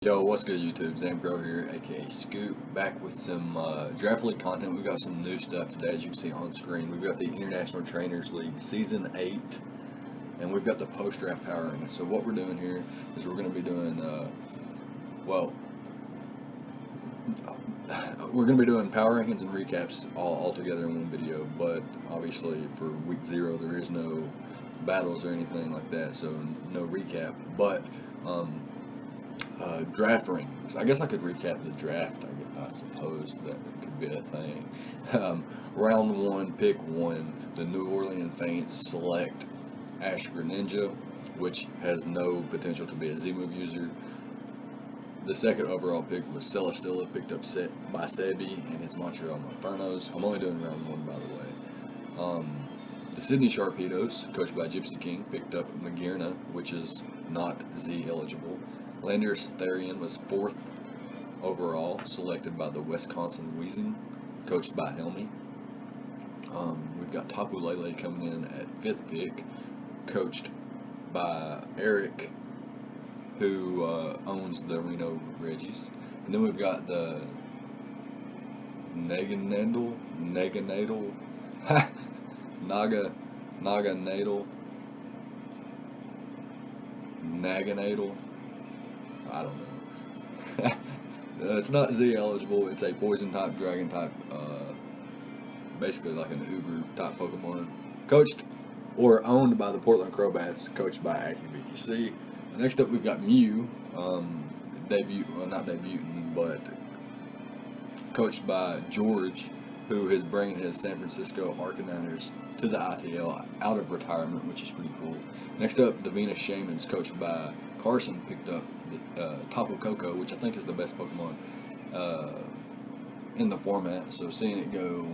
Yo, what's good, YouTube? ZAMCRO here, aka Scoop, back with some draft league content. We've got some new stuff today, as you can see on screen. We've got the International Trainers League Season 8, and we've got the post-draft power rankings. So what we're doing here is we're going to be doing, we're going to be doing power rankings and recaps all together in one video, but obviously for week 0 there is no battles or anything like that, so no recap. But draft rankings. I guess I could recap the draft. I suppose that could be a thing. Round 1, pick 1. The New Orleans Saints select Ash Greninja, which has no potential to be a Z-move user. The second overall pick was Celestilla, picked up by Sebi and his Montreal Infernos. I'm only doing round 1, by the way. The Sydney Sharpedos, coached by Gypsy King, picked up Magirna, which is not Z eligible. Landers Therian was 4th overall, selected by the Wisconsin Weezing, coached by Helmy. We've got Tapu Lele coming in at 5th pick, coached by Eric, who owns the Reno Reggies. And then we've got the Naganadal, Naganadal. I don't know. It's not Z eligible. It's a poison type, dragon type, basically like an Uber type Pokemon. Coached or owned by the Portland Crowbats, coached by AccuBTC. Next up, we've got Mew, not debuting, but coached by George, who is bringing his San Francisco Arcaniners to the ITL out of retirement, which is pretty cool. Next up, the Venus Shamans, coached by Carson, picked up the Tapu Koko, which I think is the best Pokemon in the format. So seeing it go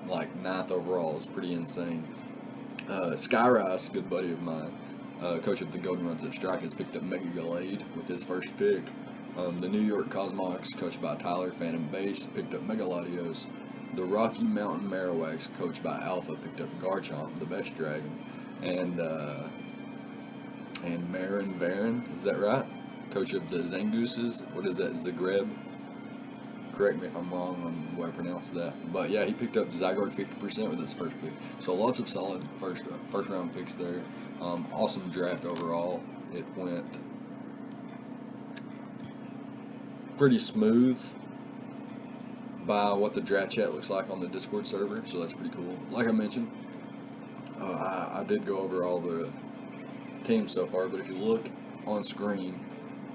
like 9th overall is pretty insane. Skyrise, good buddy of mine, coach of the Golden Runs of Strike, has picked up Mega Gallade with his first pick. The New York Cosmox, coached by Tyler Phantom Base, picked up Mega Latios. The Rocky Mountain Marowaks, coached by Alpha, picked up Garchomp, the best dragon. And Marin Varon, is that right? Coach of the Zangooses. What is that, Zagreb? Correct me if I'm wrong on the way I pronounce that. But yeah, he picked up Zygarde 50% with his first pick. So lots of solid first round picks there. Awesome draft overall. It went pretty smooth by what the draft chat looks like on the Discord server, so that's pretty cool. Like I mentioned, I did go over all the teams so far, but if you look on screen,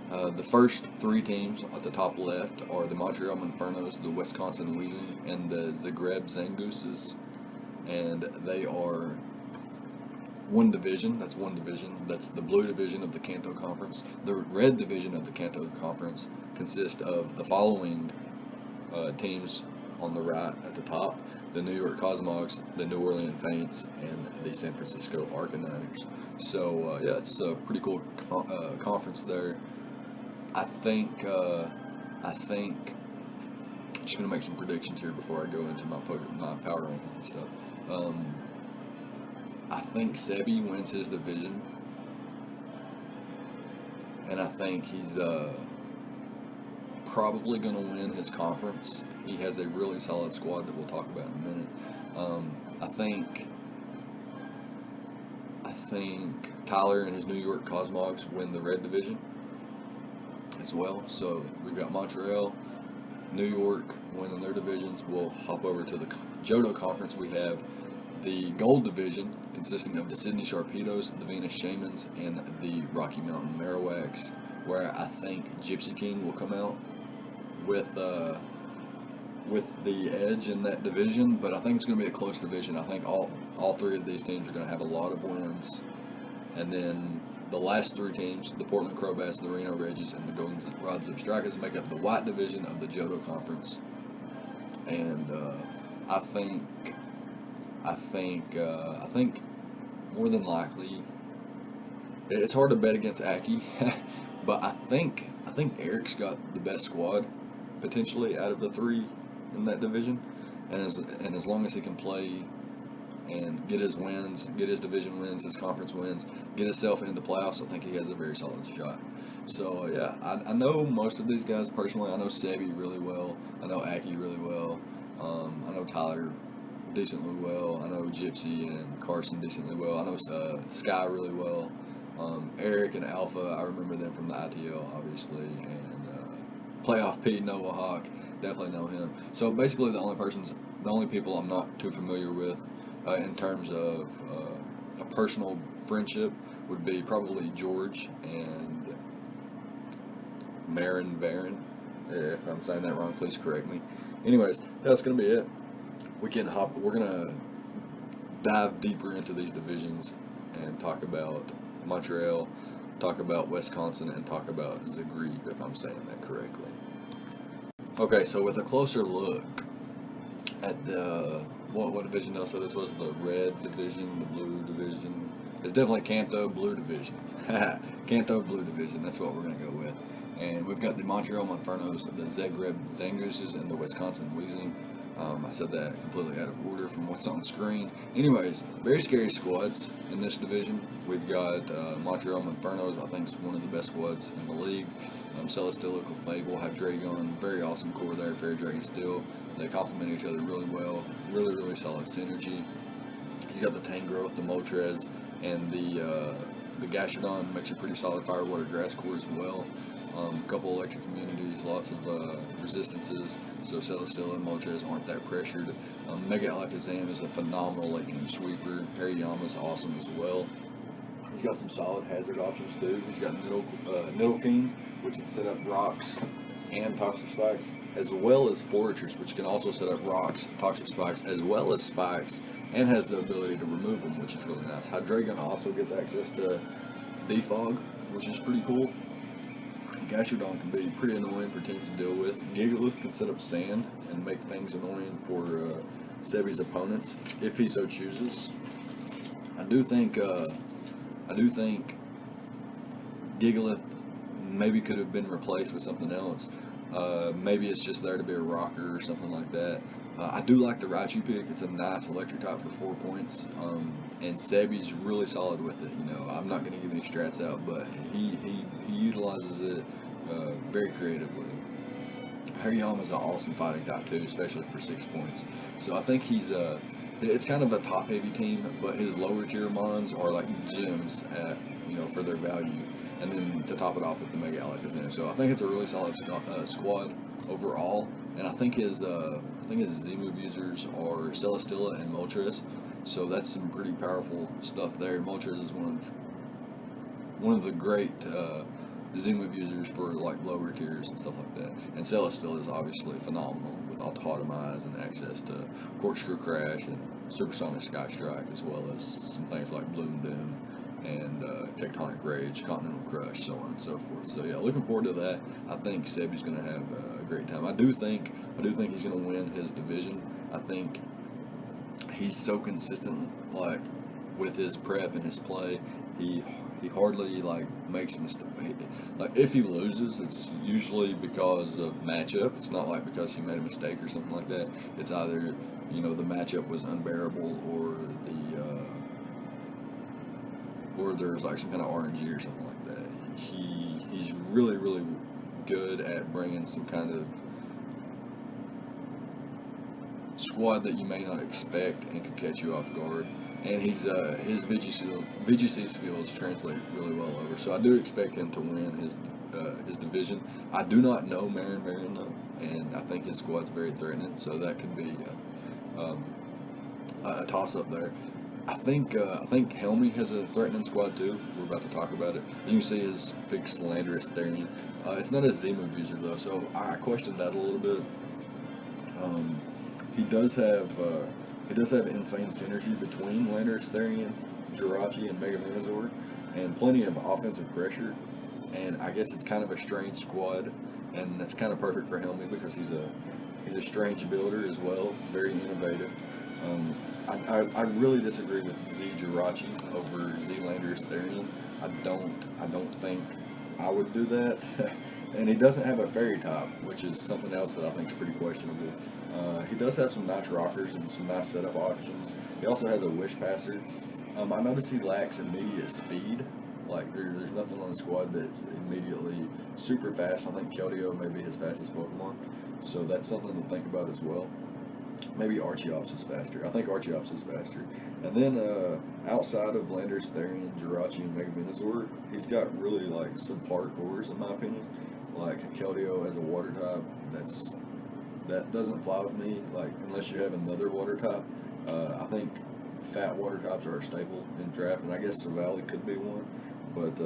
the first 3 teams at the top left are the Montreal Infernos, the Wisconsin Weezing, and the Zagreb Zangooses, and they are one division. That's one division. That's the blue division of the Kanto Conference. The red division of the Kanto Conference consists of the following teams on the right at the top: the New York Cosmogs, the New Orleans Saints, and the San Francisco Arcaniners. So yeah, it's a pretty cool conference there. I think I'm just gonna make some predictions here before I go into my power ranking and stuff. I think Sebi wins his division, and I think he's probably going to win his conference. He has a really solid squad that we'll talk about in a minute. I think Tyler and his New York Cosmogs win the red division as well. So we've got Montreal, New York winning their divisions. We'll hop over to the Johto Conference. We have the gold division consisting of the Sydney Sharpedos, the Venus Shamans, and the Rocky Mountain Marowaks, where I think Gypsy King will come out with the edge in that division, but I think it's going to be a close division. I think all 3 of these teams are going to have a lot of wins, and then the last 3 teams, the Portland Crowbats, the Reno Reggies, and the Golden Rods of Strikers, make up the white division of the Johto Conference. And I think more than likely, it's hard to bet against Aki, but I think Eric's got the best squad potentially out of the 3 in that division, and as long as he can play and get his wins, get his division wins, his conference wins, get himself into the playoffs, I think he has a very solid shot. So yeah, I know most of these guys personally. I know Sebi really well. I know Aki really well. I know Tyler decently well. I know Gypsy and Carson decently well. I know Sky really well. Eric and Alpha, I remember them from the ITL, obviously, and Playoff P, Nova Hawk, definitely know him. So basically, the only people I'm not too familiar with in terms of a personal friendship would be probably George and Marin Varon. If I'm saying that wrong, please correct me. Anyways, that's gonna be it. We're gonna dive deeper into these divisions and talk about Montreal, talk about Wisconsin, and talk about Zagreb, if I'm saying that correctly. Okay, so with a closer look at the what division though? So this was the red division, the blue division. It's definitely Canto Blue Division. Canto Blue Division. That's what we're gonna go with. And we've got the Montreal Monfernos, the Zagreb Zangooses, and the Wisconsin Weezing. I said that completely out of order from what's on screen. Anyways, very scary squads in this division. We've got Montreal Monfernos, I think is one of the best squads in the league. Celestia, Clefable, have Dragon, very awesome core there, Fair Dragon Steel. They complement each other really well, really solid synergy. He's got the Tangrowth, the Moltres, and the Gastrodon makes a pretty solid fire water grass core as well. A couple electric communities, lots of resistances, so Celestia and Moltres aren't that pressured. Mega Alakazam is a phenomenal late game sweeper. Hariyama's awesome as well. He's got some solid hazard options too. He's got Nidoking, which can set up rocks and Toxic Spikes, as well as Fortress, which can also set up rocks, Toxic Spikes, as well as Spikes, and has the ability to remove them, which is really nice. Hydreigon also gets access to Defog, which is pretty cool. Gastrodon can be pretty annoying for teams to deal with. Gigalith can set up sand and make things annoying for Sebi's opponents if he so chooses. I do think Gigalith maybe could have been replaced with something else. Maybe it's just there to be a rocker or something like that. I do like the Raichu pick. It's a nice electric type for 4 points. And Sebi's really solid with it. You know, I'm not going to give any strats out, but he utilizes it very creatively. Hariyama's an awesome fighting type too, especially for 6 points. So I think it's kind of a top heavy team, but his lower tier mons are like gems at, for their value. And then to top it off with the Mega Alakazam. So I think it's a really solid squad overall. And I think his Z-move users are Celesteela and Moltres. So that's some pretty powerful stuff there. Moltres is one of the great Z-move users for like lower tiers and stuff like that. And Celesteela is obviously phenomenal with Autotomize and access to Corkscrew Crash and Supersonic Sky Strike, as well as some things like Bloom Doom and Tectonic Rage, Continental Crush, so on and so forth. So yeah, looking forward to that. I think Sebi's going to have a great time. I do think he's going to win his division. I think he's so consistent, like with his prep and his play. He hardly like makes mistakes. Like if he loses, it's usually because of matchup. It's not like because he made a mistake or something like that. It's either the matchup was unbearable or or there's like some kind of RNG or something like that. He's really good at bringing some kind of squad that you may not expect and can catch you off guard. And his VGC skills translate really well over. So I do expect him to win his division. I do not know Marin Varon though, and I think his squad's very threatening. So that could be a toss up there. I think Helmy has a threatening squad too. We're about to talk about it. You can see his big Slanderous Therian. It's not a Z-move user though, so I questioned that a little bit. He does have insane synergy between Landorus Therian, Jirachi, and Mega Manazor, and plenty of offensive pressure. And I guess it's kind of a strange squad, and that's kind of perfect for Helmy because he's a strange builder as well, very innovative. I really disagree with Z Jirachi over Z Landorus Therian. I don't think I would do that. And he doesn't have a fairy top, which is something else that I think is pretty questionable. He does have some nice rockers and some nice setup options. He also has a wish passer. I notice he lacks immediate speed. Like there's nothing on the squad that's immediately super fast. I think Keldeo may be his fastest Pokemon, so that's something to think about as well. Maybe Archeops is faster. I think Archeops is faster. And then outside of Landers, Therian, Jirachi, and Mega Venusaur, he's got really like subpar cores in my opinion. Like Keldeo as a water type, that doesn't fly with me. Like unless you have another water type, I think fat water types are a staple in draft, and I guess Savali could be one. But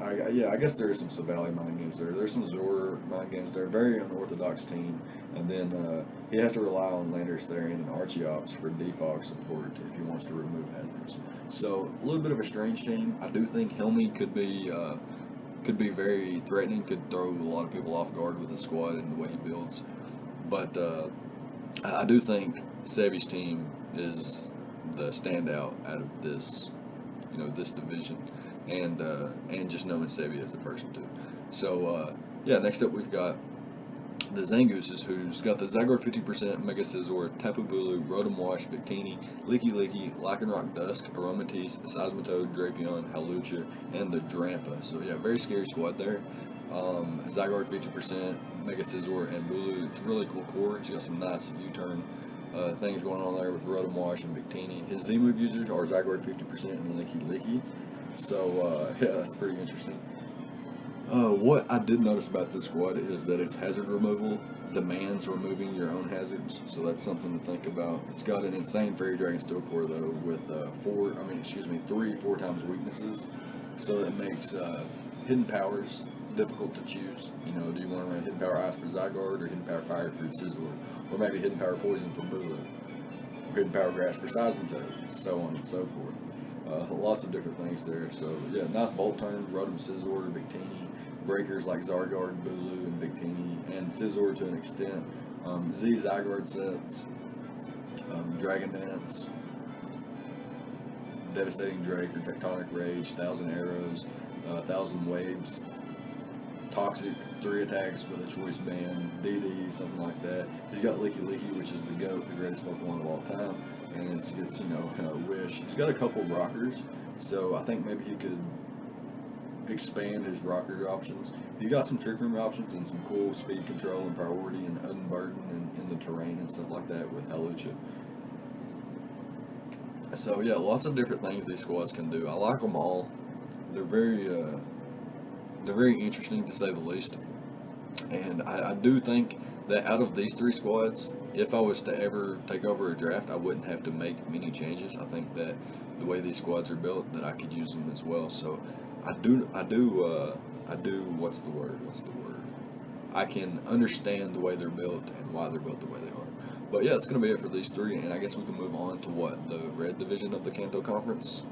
I guess there is some Savali mind games there. There's some Zor mind games there. Very unorthodox team. And then he has to rely on Landers, Therian, and Archeops for defog support if he wants to remove hazards. So a little bit of a strange team. I do think Helmy could be very threatening. Could throw a lot of people off guard with his squad and the way he builds. But I do think Sebi's team is the standout out of this, this division, and just knowing Sebi as a person too. So next up we've got the Zangooses, who's got the Zygarde 50%, Mega Scizor, Tapu Bulu, Rotom Wash, Victini, Licky Licky, Lycanroc Dusk, Aromatisse, Seismitoad, Drapion, Hawlucha, and the Drampa. So very scary squad there. Zygarde 50%, Mega Scizor, and Bulu. It's a really cool core. He's got some nice U-turn things going on there with Rotom Wash and Victini. His Z-move users are Zygarde 50% and Licky Licky. So that's pretty interesting. What I did notice about this squad is that its hazard removal demands removing your own hazards, so that's something to think about. It's got an insane Fairy Dragon Steel core though, with 3 4x weaknesses, so that makes hidden powers difficult to choose. Do you want to run Hidden Power Ice for Zygarde, or Hidden Power Fire for Scizor, or maybe Hidden Power Poison for Bulu, or Hidden Power Grass for Seismitoad, so on and so forth. Lots of different things there. So nice Volt Turn, Rotom, Scizor, Victini, breakers like Zygarde, Bulu, and Victini, and Scizor to an extent. Z Zygarde sets, Dragon Dance, Devastating Drake or Tectonic Rage, 1,000 Arrows, 1,000 Waves, Toxic, 3 attacks with a choice band, DD, something like that. He's got Licky Licky, which is the GOAT, the greatest Pokemon of all time, and it's Wish. He's got a couple rockers, so I think maybe he could expand his rocker options. He's got some Trick Room options and some cool speed control and priority and unburden in the terrain and stuff like that with Hawlucha. So lots of different things these squads can do. I like them all. They're very interesting to say the least. And I do think that out of these 3 squads, if I was to ever take over a draft, I wouldn't have to make many changes. I think that the way these squads are built, that I could use them as well. So I do what's the word? I can understand the way they're built and why they're built the way they are. But it's going to be it for these 3, and I guess we can move on to the red division of the Kanto Conference.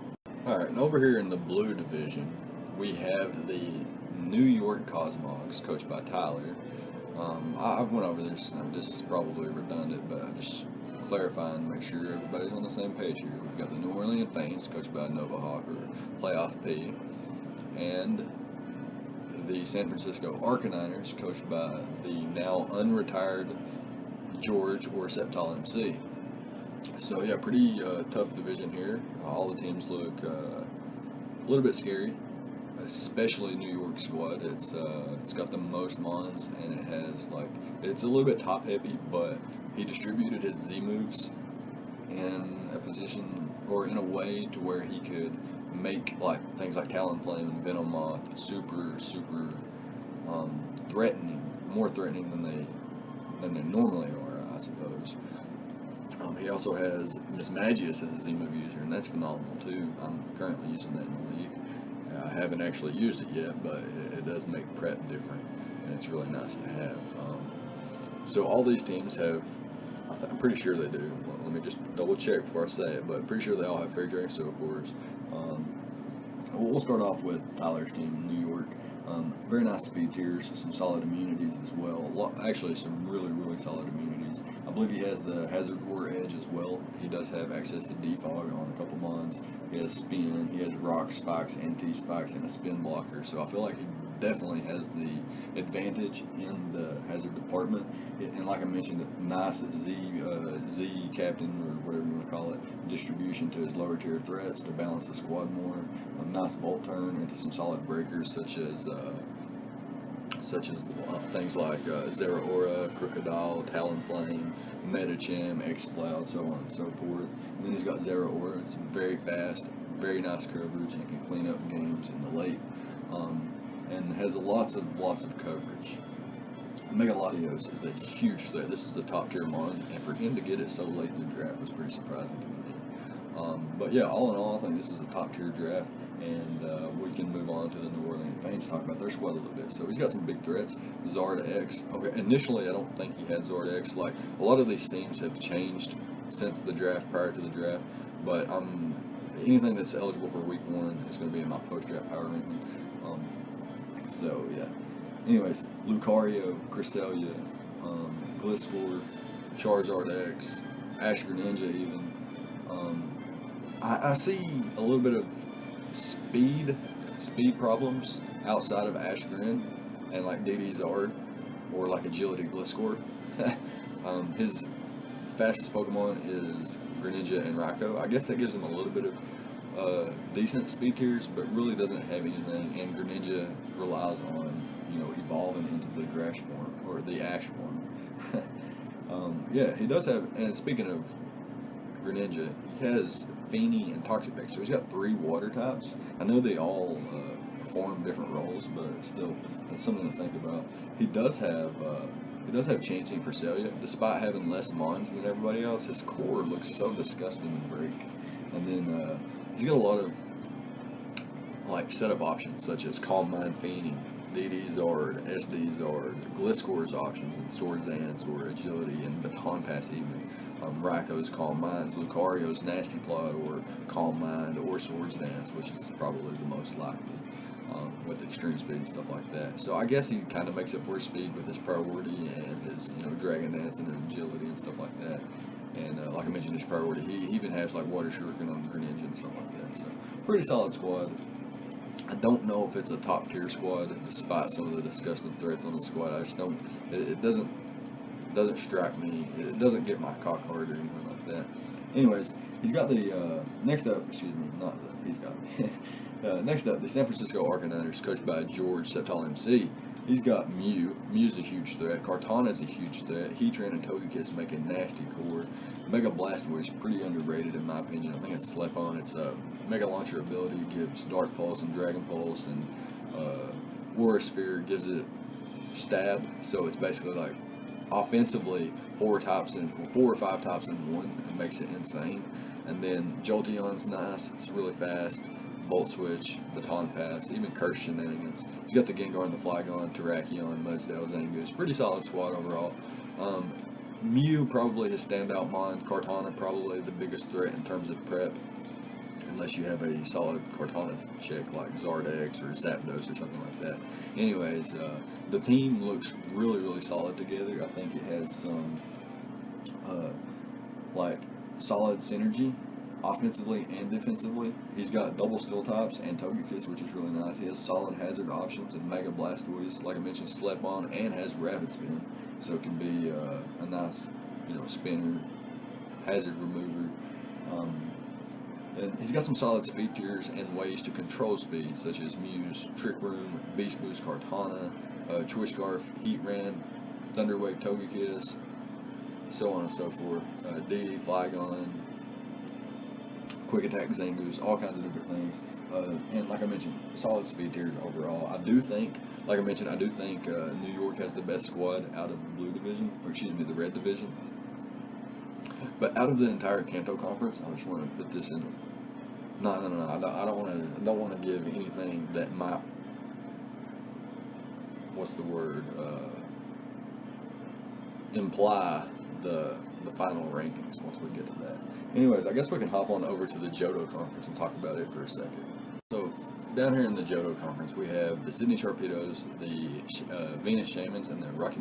Alright, and over here in the blue division, we have the New York Cosmogs, coached by Tyler. I've went over this, and this is probably redundant, but I'm just clarifying to make sure everybody's on the same page here. We've got the New Orleans Saints, coached by Nova Hawk, or Playoff P, and the San Francisco Arcaniners, coached by the now unretired George or Septal MC. So pretty tough division here. All the teams look a little bit scary, especially New York squad. It's got the most mons, and it has it's a little bit top heavy, but he distributed his Z moves in a position or in a way to where he could make things like Talonflame and Venomoth super threatening, more threatening than they normally are, I suppose. He also has Mismagius as a Z-move user, and that's phenomenal too. I'm currently using that in the league. I haven't actually used it yet, but it does make prep different, and it's really nice to have. So all these teams have, I'm pretty sure they do. Let me just double check before I say it, but pretty sure they all have Fairy Dragon Steel cores. We'll start off with Tyler's team, New York. Very nice speed tiers, some solid immunities as well. Actually, some really solid immunities. I believe he has the Hazard Core Edge as well. He does have access to Defog on a couple mons. He has Spin, he has Rock Spikes and T-Spikes and a Spin Blocker. So I feel like he'd definitely has the advantage in the hazard department. And like I mentioned, nice Z captain or whatever you want to call it distribution to his lower tier threats to balance the squad more. A nice bolt turn into some solid breakers such as things like Zera Aura, Crocodile, Talonflame, Metacham, X-Cloud, so on and so forth. And then he's got Zera Aura. It's very fast, very nice coverage, and can clean up games in the late. And has lots of coverage. Megaladios is a huge threat. This is a top tier mon, and for him to get it so late in the draft was pretty surprising to me. But yeah, all in all, I think this is a top tier draft, and we can move on to the New Orleans Saints, talk about their squad a little bit. So he's got some big threats. Zard X. Okay, initially I don't think he had Zard X. Like a lot of these teams have changed since the draft, prior to the draft, but anything that's eligible for week 1 is going to be in my post-draft power ranking. So yeah. Anyways, Lucario, Cresselia, Gliscor, Charizard X, Ash Greninja even. I see a little bit of speed problems outside of Ash Grin and like DD Zard or like Agility Gliscor. His fastest Pokemon is Greninja and Raikou. I guess that gives him a little bit of decent speed tiers, but really doesn't have anything. And Greninja relies on evolving into the grass form or the ash form. Yeah, he does have. And speaking of Greninja, he has Feeny and Toxic Deck, so he's got 3 water types. I know they all perform different roles, but still, that's something to think about. He does have Chansey and Cresselia. Despite having less mons than everybody else, his core looks so disgusting in break. And then he's got a lot of like setup options such as Calm Mind Feeny, DD Zard, SD Zard, Gliscor's options, and Sword Dance or Agility and Baton Pass even. Raikou's Calm Minds, Lucario's Nasty Plot or Calm Mind or Swords Dance, which is probably the most likely with extreme speed and stuff like that. So I guess he kind of makes up for his speed with his priority and his Dragon Dance and Agility and stuff like that. And like I mentioned, his priority, he even has like Water Shuriken on Greninja and stuff like that. So pretty solid squad. I don't know if it's a top tier squad, despite some of the disgusting threats on the squad. I just don't. It doesn't strike me. It doesn't get my cock hard or anything like that. Anyways, he's got the next up. Excuse me, not the. He's got next up the San Francisco Arcanines, coached by George Septal MC. He's got Mew. Mew's a huge threat. Kartana's a huge threat. Heatran and Togekiss make a nasty core. Mega Blastoise is pretty underrated in my opinion. I think it's slept on. Its Mega Launcher ability gives Dark Pulse and Dragon Pulse, and Aura Sphere gives it Stab. So it's basically like offensively 4 or 5 types in one. It makes it insane. And then Jolteon's nice. It's really fast. Volt Switch, Baton Pass, even Curse Shenanigans. He's got the Gengar and the Flygon, Terrakion, Mudsdale, Zangoose. Pretty solid squad overall. Mew probably his standout mon. Kartana probably the biggest threat in terms of prep, unless you have a solid Kartana chick like Zardex or Zapdos or something like that. Anyways, the team looks really, really solid together. I think it has some like solid synergy offensively and defensively. He's got double Steel types and Togekiss, which is really nice. He has solid hazard options and Mega Blastoise, like I mentioned, Slept On, and has Rapid Spin, so it can be a nice, spinner, hazard remover. And he's got some solid speed tiers and ways to control speed, such as Mew's Trick Room, Beast Boost Kartana, Choice Scarf, Heatran, Thunder Wave Togekiss, so on and so forth. DD Flygon, Quick Attack Zangoose, all kinds of different things. And like I mentioned, solid speed tiers overall. I do think New York has the best squad out of the blue division, or excuse me, the red division. But out of the entire Kanto conference, I just want to put this in. No. I don't want to give anything that might. What's the word? Imply the final rankings once we get to that. Anyways, I guess we can hop on over to the Johto Conference and talk about it for a second. So, down here in the Johto Conference, we have the Sydney Sharpedos, the Venus Shamans, and the Rocky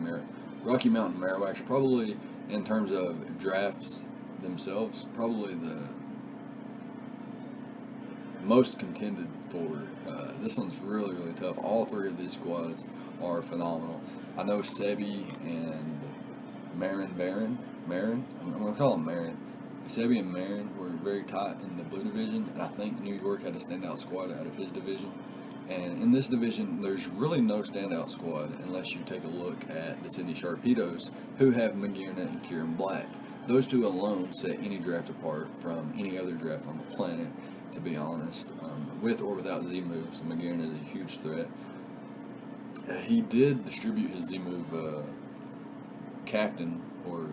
Mountain Marowaks. Probably, in terms of drafts themselves, probably the most contended for. This one's really, really tough. All three of these squads are phenomenal. I know Sebi and Marin, I'm going to call him Marin. Sebi and Marin were very tight in the blue division, and I think New York had a standout squad out of his division. And in this division, there's really no standout squad unless you take a look at the Sydney Sharpedos, who have McGierna and Kieran Black. Those two alone set any draft apart from any other draft on the planet, to be honest. With or without Z moves, McGierna is a huge threat. He did distribute his Z move captain or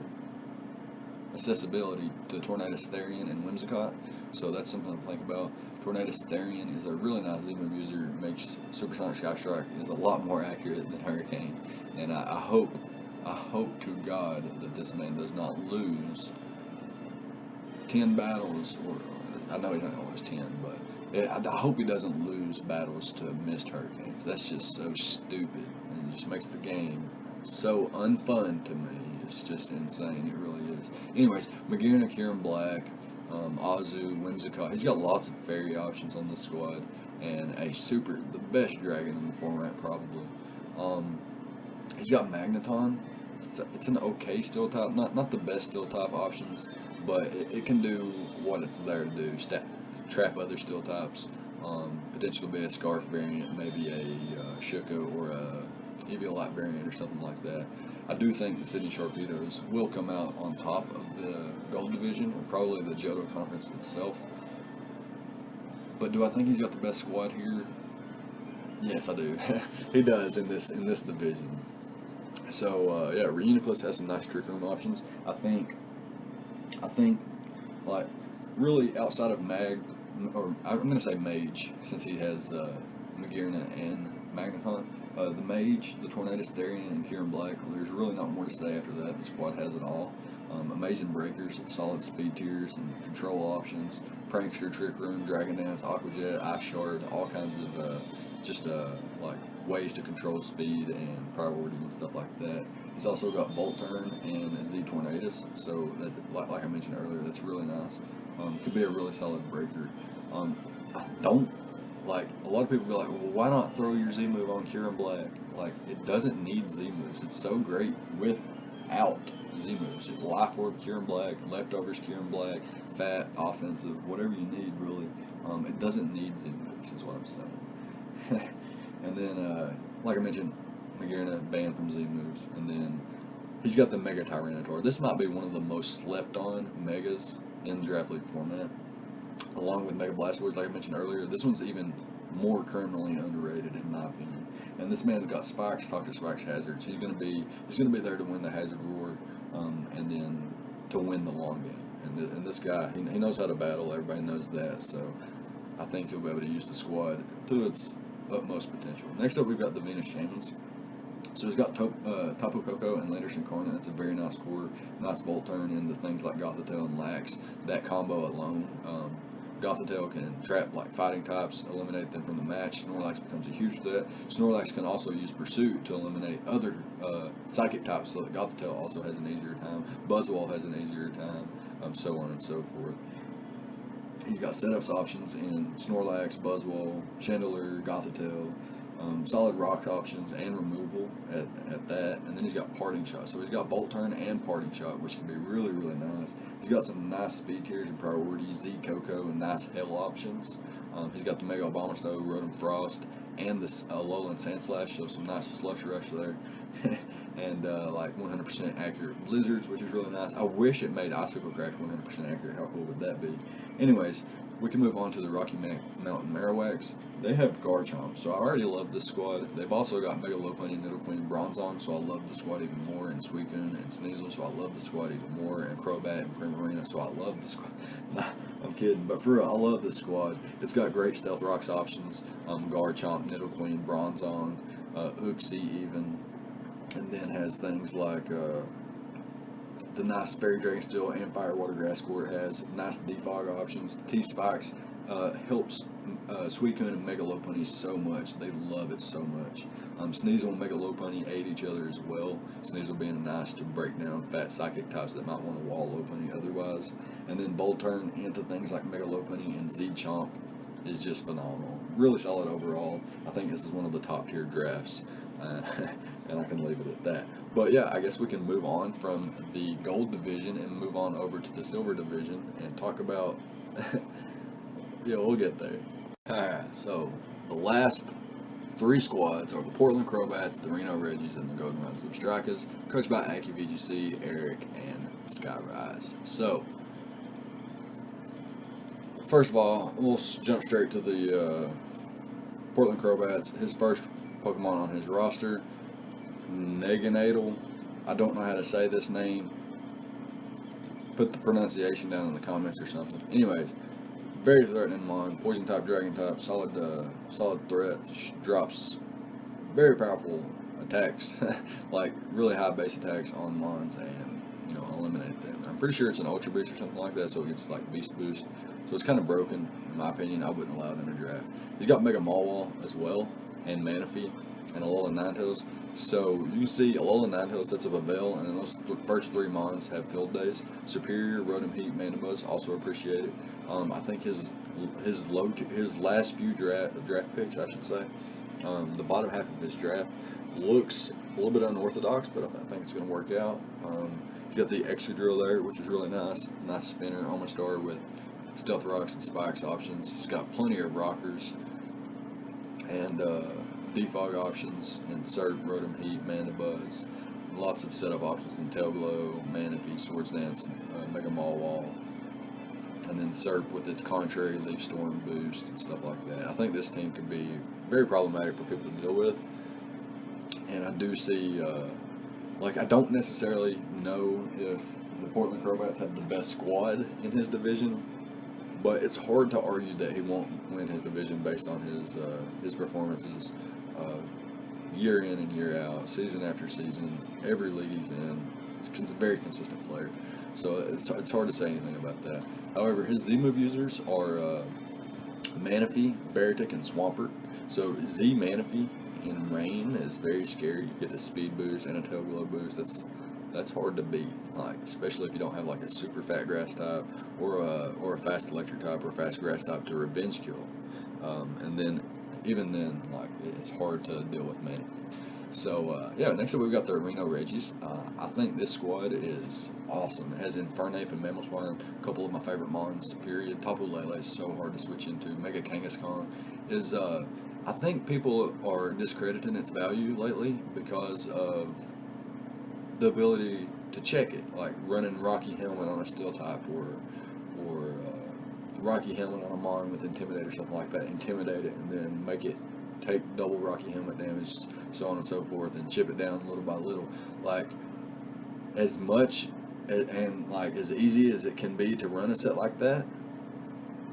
accessibility to Tornadus Therian and Whimsicott, so that's something to think about. Tornadus Therian is a really nice Z-move user, makes Supersonic Sky Strike is a lot more accurate than Hurricane, and I hope to God that this man does not lose 10 battles, or I know he's not going to lose 10, but I hope he doesn't lose battles to missed Hurricanes. That's just so stupid, and it just makes the game so unfun to me. It's just insane. It really is. Anyways, McGierna, Kieran Black, Azu, Whimsicott. He's got lots of fairy options on this squad, and the best dragon in the format probably. He's got Magneton. It's an okay steel type, not the best steel type options, but it can do what it's there to do. Trap other steel types. Potentially be a Scarf variant, maybe a Shuko or a Eviolite variant or something like that. I do think the Sydney Sharpedos will come out on top of the Gold Division, or probably the Johto Conference itself. But do I think he's got the best squad here? Yes, I do. He does in this division. So yeah, Reuniclus has some nice Trick Room options. I think like really outside of Mag, or I'm going to say Mage, since he has McGierna and Magneton. The Mage, the Tornadus Therian, and Kieran Black, there's really not more to say after that. The squad has it all. Amazing breakers, solid speed tiers, and control options. Prankster, Trick Room, Dragon Dance, Aqua Jet, Ice Shard, all kinds of like ways to control speed and priority and stuff like that. He's also got Bolt Turn and Z Tornadus, so that, like I mentioned earlier, that's really nice. Could be a really solid breaker. I don't like, a lot of people be like, well, why not throw your Z move on Kieran Black? Like, it doesn't need Z moves. It's so great without Z moves. Life Orb Kieran Black, Leftovers Kieran Black, Fat, Offensive, whatever you need, really. It doesn't need Z moves, is what I'm saying. And then, like I mentioned, McGierna banned from Z moves. And then he's got the Mega Tyranitar. This might be one of the most slept on Megas in the Draft League format, along with Mega Blastoise, like I mentioned earlier. This one's even more criminally underrated, in my opinion. And this man's got Spikes, Dr. Spikes Hazards. He's gonna be there to win the Hazard Roar, and then to win the long game. And this guy, he knows how to battle. Everybody knows that. So I think he'll be able to use the squad to its utmost potential. Next up, we've got the Venus Shamans. So he's got Tapu Koko and Landers Incarnate. That's a very nice core. Nice Bolt Turn into things like Gothitelle and Lax. That combo alone, Gothitelle can trap like fighting types, eliminate them from the match. Snorlax becomes a huge threat. Snorlax can also use Pursuit to eliminate other psychic types, so that Gothitelle also has an easier time. Buzzwole has an easier time, so on and so forth. He's got setups options in Snorlax, Buzzwole, Chandelure, Gothitelle. Solid rock options and removal at that, and then he's got Parting Shot. So he's got Bolt Turn and Parting Shot, which can be really, really nice. He's got some nice speed tiers and priority, Z Coco, and nice Hell options. He's got the Mega Abomasnow, Rotom Frost, and the Alolan Sandslash, so some nice Slush Rush there. And like 100% accurate Blizzards, which is really nice. I wish it made Icicle Crash 100% accurate. How cool would that be? Anyways, we can move on to the Rocky Mountain Marowaks. They have Garchomp, so I already love this squad. They've also got Mega Lopunny, Nidoqueen, and Bronzong, so I love the squad even more. And Suicune and Sneasel, so I love the squad even more. And Crobat and Primarina, so I love the squad. Nah, I'm kidding, but for real, I love this squad. It's got great Stealth Rocks options. Garchomp, Nidoqueen, Bronzong, Uxie even. And then has things like the nice Fairy Dragon Steel and Fire Water Grass core. It has nice defog options. T-Spikes helps Suicune and Mega Lopunny so much. They love it so much. Sneasel and Mega Lopunny aid each other as well. Sneasel being nice to break down fat psychic types that might want to wall Lopunny otherwise. And then Bolt Turn into things like Mega Lopunny and Z-Chomp is just phenomenal. Really solid overall. I think this is one of the top tier drafts, and I can leave it at that. But yeah, I guess we can move on from the gold division and move on over to the silver division and talk about. Yeah, we'll get there. All right, so the last three squads are the Portland Crowbats, the Reno Reggies, and the Golden Rod Strikers, coached by Aki VGC, Eric, and Skyrise. So, first of all, we'll jump straight to the Portland Crowbats. His first Pokemon on his roster, Neganadal. I don't know how to say this name. Put the pronunciation down in the comments or something. Anyways, very threatening mon, poison type, dragon type, solid threat, drops very powerful attacks, like really high base attacks on mons, and eliminate them. I'm pretty sure it's an ultra boost or something like that, so it gets like beast boost. So it's kind of broken in my opinion. I wouldn't allow it in a draft. He's got Mega Mawwall as well, and Manaphy, and Alola Ninetales. So you can see Alola Ninetales sets up a Veil, and then those first three mons have field days. Superior, Rotom Heat, Mandibuzz also appreciated. I think his last few draft picks, I should say, the bottom half of his draft looks a little bit unorthodox, but I think it's going to work out. He's got the Excadrill there, which is really nice. Nice spinner, Omastar with Stealth Rocks and Spikes options. He's got plenty of Rockers and Defog options, and Surf, Rotom Heat, Mandibuzz. Lots of setup options in Tail Glow, Manaphy, Swords Dance, Mega Mawwall, and then Surf with its contrary Leaf Storm boost and stuff like that. I think this team could be very problematic for people to deal with, and I do see, I don't necessarily know if the Portland Crowbats have the best squad in his division, but it's hard to argue that he won't win his division based on his performances year in and year out, season after season, every league he's in. He's a very consistent player, so it's hard to say anything about that. However, his Z-move users are Manaphy, Baratic, and Swampert. So Z Manaphy in Rain is very scary. You get the speed boost and a Tail Glow boost. That's hard to beat, especially if you don't have a super fat grass type or a fast electric type or a fast grass type to revenge kill. And then even then, it's hard to deal with Manaphy. So next up we've got the Reno Reggies. I think this squad is awesome. It has Infernape and Mamoswine, a couple of my favorite mons, period. Tapu Lele is so hard to switch into. Mega Kangaskhan is, I think people are discrediting its value lately because of the ability to check it, like running Rocky Helmet on a Steel type or Rocky Helmet on a Mon with Intimidate or something like that. Intimidate it and then make it take double Rocky Helmet damage, so on and so forth, and chip it down little by little. As much and as easy as it can be to run a set like that,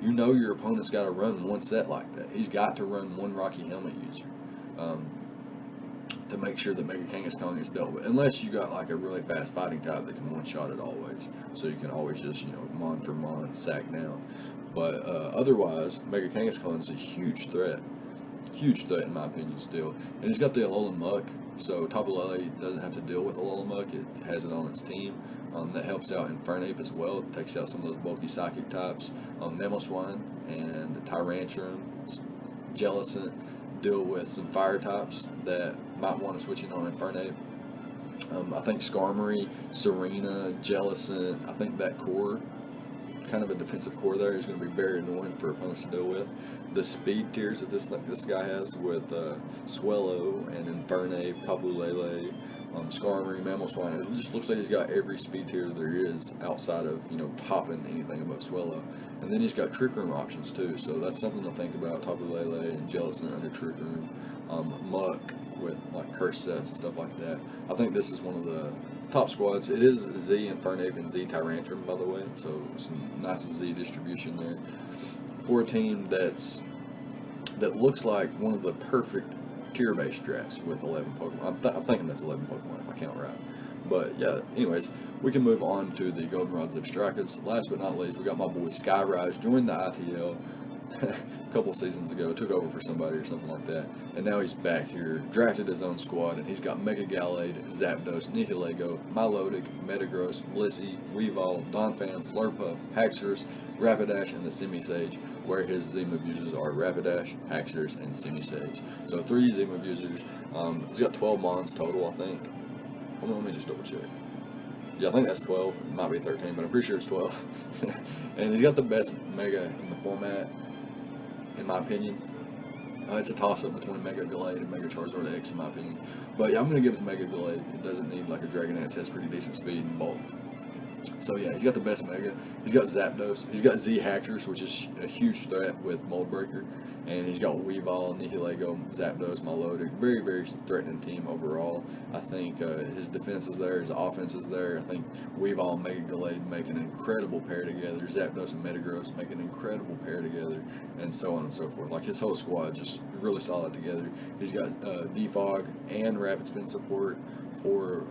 your opponent's got to run one set like that. He's got to run one Rocky Helmet user to make sure that Mega Kangaskhan gets dealt with. Unless you got a really fast fighting type that can one-shot it always, so you can always just mon for mon sack down. But otherwise, Mega Kangaskhan is a huge threat in my opinion still. And he's got the Alola Muck, so Tapu Lele doesn't have to deal with Alola Muck. It has it on its team. That helps out Infernape as well. It takes out some of those bulky psychic types. Mamoswine and Tyrantrum, Jellicent deal with some fire types that might want to switch in on Infernape. I think Skarmory, Serena, Jellicent, I think that core, kind of a defensive core there, is going to be very annoying for opponents to deal with. The speed tiers that this guy has with Swellow and Infernape, Tapu Lele, Skarmory, Mamoswine, it just looks like he's got every speed tier there is outside of topping anything above Swellow. And then he's got Trick Room options too, so that's something to think about. Tapu Lele and Jellicent under Trick Room, Muck with curse sets and stuff like that. I think this is one of the top squads. It is Z Infernape and Z Tyrantrum, by the way, so some nice Z distribution there for a team that looks like one of the perfect tier-based drafts with 11 Pokemon. I'm thinking that's 11 Pokemon if I count right. But yeah, anyways, we can move on to the Goldenrod Zebstrikers. Last but not least, we got my boy Skyrise, joined the ITL a couple seasons ago, took over for somebody or something like that, and now he's back here, drafted his own squad, and he's got Mega Gallade, Zapdos, Nihilego, Milotic, Metagross, Blissey, Weavile, Donphan, Slurpuff, Haxorus, Rapidash, and the Semi-Sage, where his Zima users are Rapidash, Haxorus, and Semi-Sage. So 3 Zima users. He's got 12 mons total, I think. Hold on, let me just double check. Yeah, I think that's 12. It might be 13, but I'm pretty sure it's 12. And he's got the best Mega in the format, in my opinion. It's a toss-up between Mega Gallade and Mega Charizard X, in my opinion. But yeah, I'm going to give it to Mega Gallade. It doesn't need like a Dragonite. It has pretty decent speed and bulk. So yeah, he's got the best Mega. He's got Zapdos. He's got Z Haxorus, which is a huge threat with Mold Breaker. And he's got Weavile, Nihilego, Zapdos, Milotic. Very, very threatening team overall. I think his defense is there. His offense is there. I think Weavile and Mega Gallade make an incredible pair together. Zapdos and Metagross make an incredible pair together. And so on and so forth. Like his whole squad just really solid together. He's got Defog and Rapid Spin support for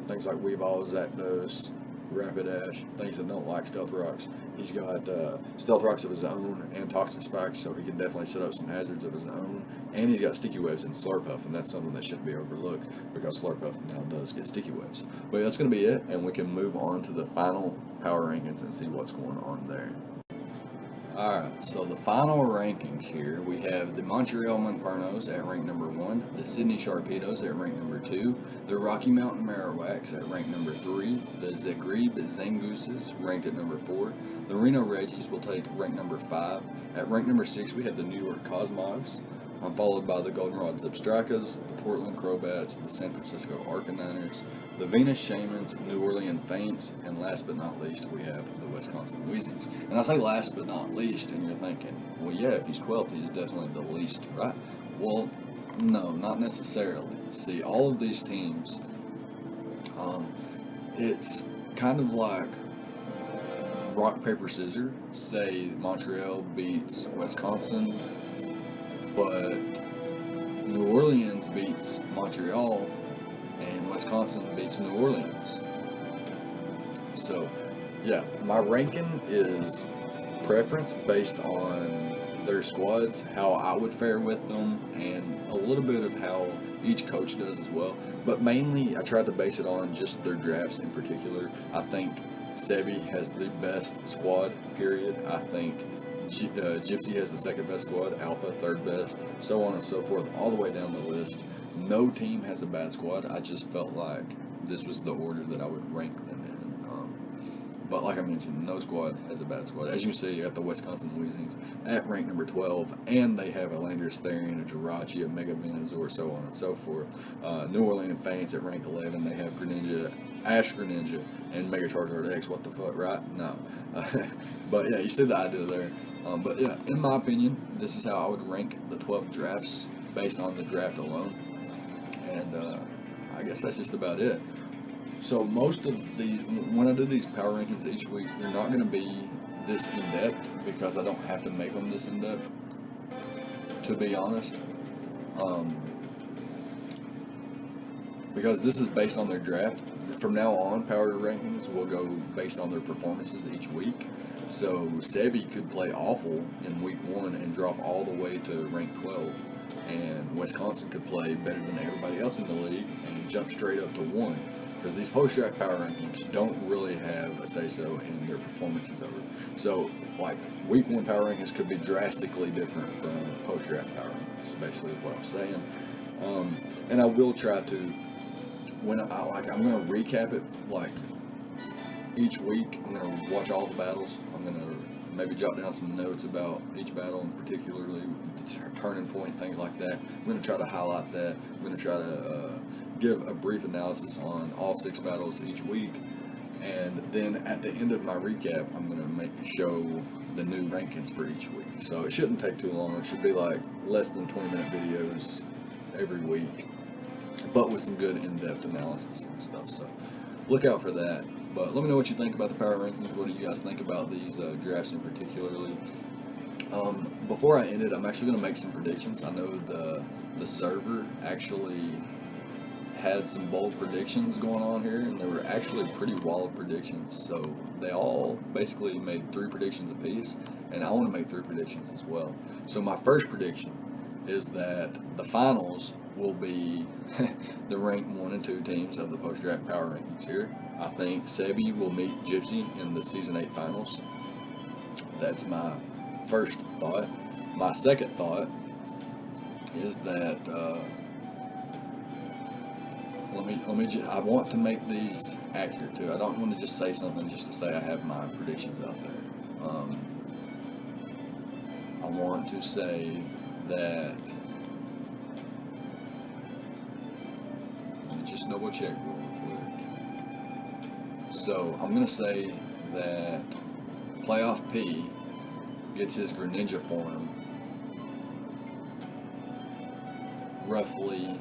things like Weavile, Zapdos, Rapidash, things that don't like Stealth Rocks. He's got Stealth Rocks of his own and Toxic Spikes, so he can definitely set up some hazards of his own. And he's got Sticky Webs and Slurpuff, and that's something that shouldn't be overlooked because Slurpuff now does get Sticky Webs. But that's going to be it, and we can move on to the final power rankings and see what's going on there. Alright, so the final rankings here, we have the Montreal Monfernos at rank number 1, the Sydney Sharpedos at rank number 2, the Rocky Mountain Marowaks at rank number 3, the Zagreb Zangooses ranked at number 4, the Reno Reggies will take rank number 5, at rank number 6 we have the New York Cosmogs, followed by the Goldenrod Zebstracas, the Portland Crobats, the San Francisco Arcaniners, the Venus Shamans, New Orleans Faints, and last but not least, we have the Wisconsin Weezings. And I say last but not least, and you're thinking, well, yeah, if he's 12th, he's definitely the least, right? Well, no, not necessarily. See, all of these teams, it's kind of like rock, paper, scissors. Say Montreal beats Wisconsin, but New Orleans beats Montreal, and Wisconsin beats New Orleans. So, yeah, my ranking is preference based on their squads, how I would fare with them, and a little bit of how each coach does as well. But mainly, I tried to base it on just their drafts in particular. I think Sebi has the best squad, period. I think Gypsy has the second best squad, Alpha third best, so on and so forth, all the way down the list. No team has a bad squad. I just felt like this was the order that I would rank them in. But like I mentioned, no squad has a bad squad. As you see, you got the Wisconsin Weezings at rank number 12, and they have a Landorus Therian, a Jirachi, a Mega Venusaur, so on and so forth. New Orleans Faints at rank 11, they have Greninja, Ash Greninja, and Mega Charizard X. What the fuck, right? No. But yeah, you see the idea there. But yeah, in my opinion, this is how I would rank the 12 drafts based on the draft alone. And I guess that's just about it. So most of when I do these power rankings each week, they're not going to be this in-depth because I don't have to make them this in-depth, to be honest. Because this is based on their draft. From now on, power rankings will go based on their performances each week. So Sebi could play awful in week 1 and drop all the way to rank 12. And Wisconsin could play better than everybody else in the league and jump straight up to 1. Because these post-draft power rankings don't really have a say-so in their performances over. So, like, week 1 power rankings could be drastically different from post-draft power rankings, basically what I'm saying. And I will try to, when I'm going to recap it, like, each week. I'm going to watch all the battles. I'm going to maybe jot down some notes about each battle, and particularly turning point, things like that. I'm going to try to highlight that. I'm going to try to give a brief analysis on all 6 battles each week. And then at the end of my recap, I'm going to show the new rankings for each week. So it shouldn't take too long. It should be like less than 20-minute videos every week, but with some good in-depth analysis and stuff. So look out for that. But let me know what you think about the power rankings. What do you guys think about these drafts in particularly? Before I end it, I'm actually going to make some predictions. I know the server actually had some bold predictions going on here, and they were actually pretty wild predictions. So they all basically made 3 predictions apiece, and I want to make 3 predictions as well. So my first prediction is that the finals will be the ranked 1 and 2 teams of the post-draft power rankings here. I think Sebi will meet Gypsy in the Season 8 finals. That's my first thought. My second thought is that I want to make these accurate too. I don't want to just say something just to say I have my predictions out there. I want to say that. Let me just double check real quick. So I'm gonna say that Playoff P gets his Greninja form roughly.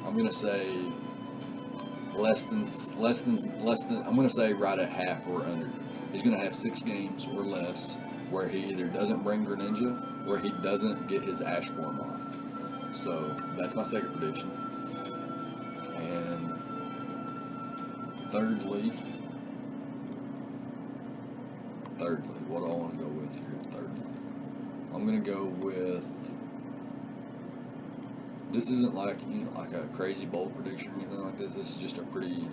I'm gonna say less than. I'm gonna say right at half or under. He's gonna have 6 games or less where he either doesn't bring Greninja or he doesn't get his Ash form off. So that's my second prediction. And thirdly, what do I want to go with here? Thirdly, I'm gonna go with. This isn't like like a crazy bold prediction or anything like this. This is just a pretty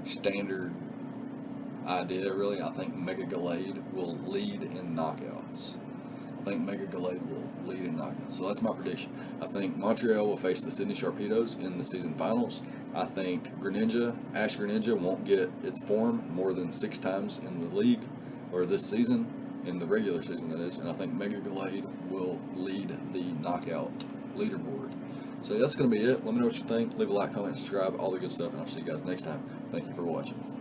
standard idea, really. I think Mega Gallade will lead in knockouts. So that's my prediction. I think Montreal will face the Sydney Sharpedos in the season finals. I think Ash Greninja won't get its form more than 6 times in the league, or this season, in the regular season that is. And I think Mega Gallade will lead the knockout leaderboard. So that's going to be it. Let me know what you think. Leave a like, comment, subscribe, all the good stuff, and I'll see you guys next time. Thank you for watching.